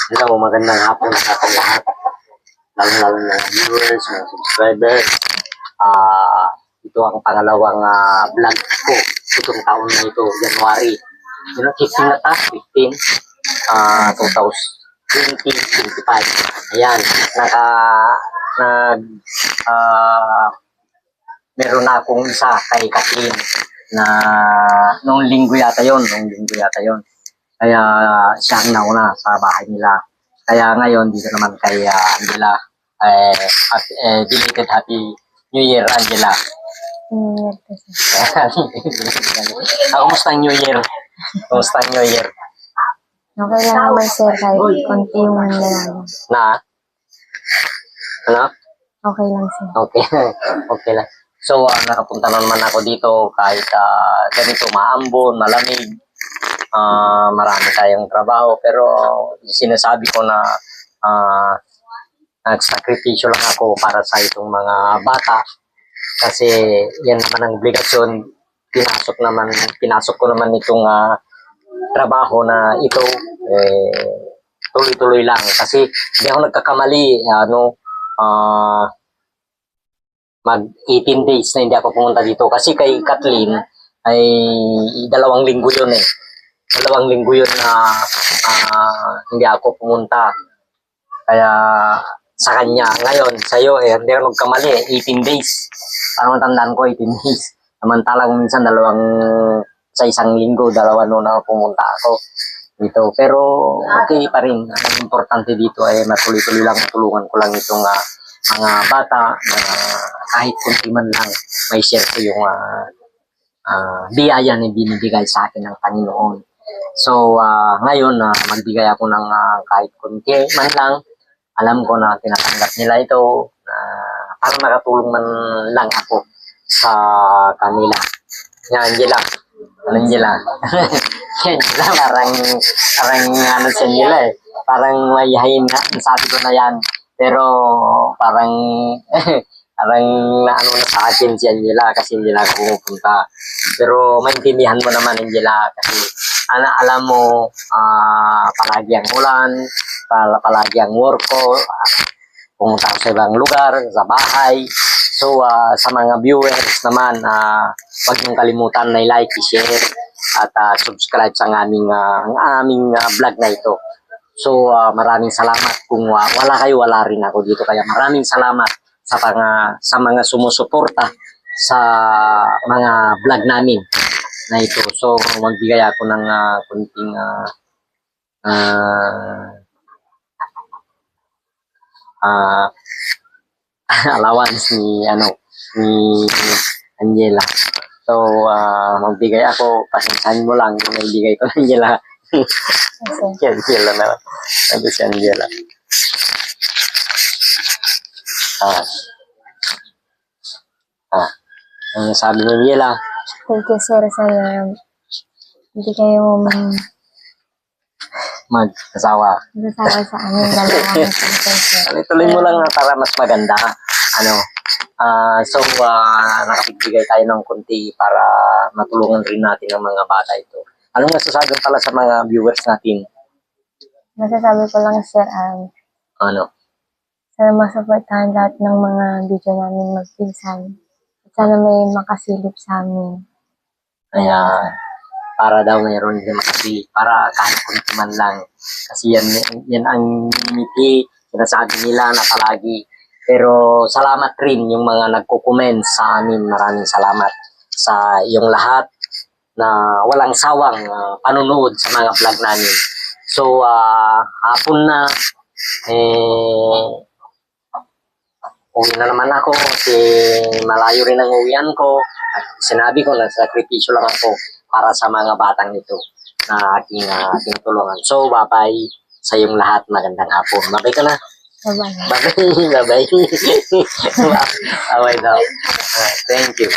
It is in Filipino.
Hello, magandang hapon sa ating lahat. Lalo-lalo na viewers, mga subscribers. Ito ang pangalawang vlog ko. Itong taon na ito, January. 15 na ta, 15, 2025. Ayan, meron na akong isa kay Kathleen na nung linggo yata yon. Kaya siya ang nauna sa bahay nila. Kaya ngayon, dito naman kay Angela. Belated Happy New Year, Angela. New Year kasi. Kumusta ang New Year? Kumusta ang New Year? Okay lang naman sir, kahit konti yung nangyayari. Na? Ano? Okay lang sir. Okay. Okay lang. So, nakapunta na naman ako dito kahit ganito, maambon, malamig. Marami tayong trabaho, pero sinasabi ko na nagsakripisyo lang ako para sa itong mga bata kasi yan naman ang obligasyon. Pinasok ko naman itong trabaho na ito, tuloy-tuloy lang kasi hindi ako nagkakamali, mag 18 days na hindi ako pumunta dito kasi kay Kathleen ay 2 linggo yun eh. 2 linggo yun na hindi ako pumunta. Kaya sa kanya, ngayon, sa'yo hindi ako nagkamali, 18 days. Parang tandaan ko, 18 days. Samantalang minsan sa 1 linggo, 2 na pumunta ako dito. Pero okay pa rin. Ang importante dito ay matuloy-tuloy lang, matulungan ko lang itong mga bata na kahit kunti man lang may share ko yung biyaya na binibigay sa akin ng Panginoon. So, ngayon, magbigay ako ng kahit kunti man lang. Alam ko na tinatanggap nila ito para makatulong man lang ako sa kanila. Yan, Angela. Ano, Angela? Angela, parang ano sa nila eh. Parang mayayain na. Sabi ko na yan. Pero parang parang naano na sa akin si Angela kasi hindi na ako pumupunta. Pero maintindihan mo naman, Angela, kasi alam mo, palagi ang ulan, palagi ang work ko, pumunta ako sa ibang lugar, sa bahay. So, sa mga viewers naman, huwag niyong kalimutan na i-like, i-share, at subscribe sa aming vlog na ito. So, maraming salamat. Kung wala kayo, wala rin ako dito. Kaya maraming salamat sa mga sumusuporta sa mga vlog namin na ito. So, magbigay ako ng kunting allowance ni Angela. So, magbigay ako, pasensyahan mo lang yung magbigay ko na Angela. Si Angela na. Ito si Angela. Ang sabi mo, Angela? Thank you sir, sana hindi kayo Mag-asawa sa aming dalawang sir. Tuloy mo lang para mas maganda. So, nakapigbigay tayo ng konti para matulungan rin natin ang mga bata ito. Anong masasabi pala sa mga viewers natin? Masasabi ko lang sir, Ano? sana masuportahan lahat ng mga video namin magpinsan. At sana may makasilip sa amin. Kaya, para daw mayroon din makasi, para kahit kunti man lang. Kasi yan ang ngiti, sinasabi nila na palagi. Pero salamat rin yung mga nagko-comment sa amin. Maraming salamat sa iyong lahat na walang sawang panunood sa mga vlog namin. So, hapon na, uwi na naman ako kasi malayo rin ang uwian ko. Sinabi ko na sakripisyo lang ako para sa mga batang ito na aking tinutulungan. So, bye-bye sa iyong lahat. Magandang hapon. Bye-bye ka na. Bye-bye. Bye-bye. Bye-bye. Bye-bye daw. Thank you.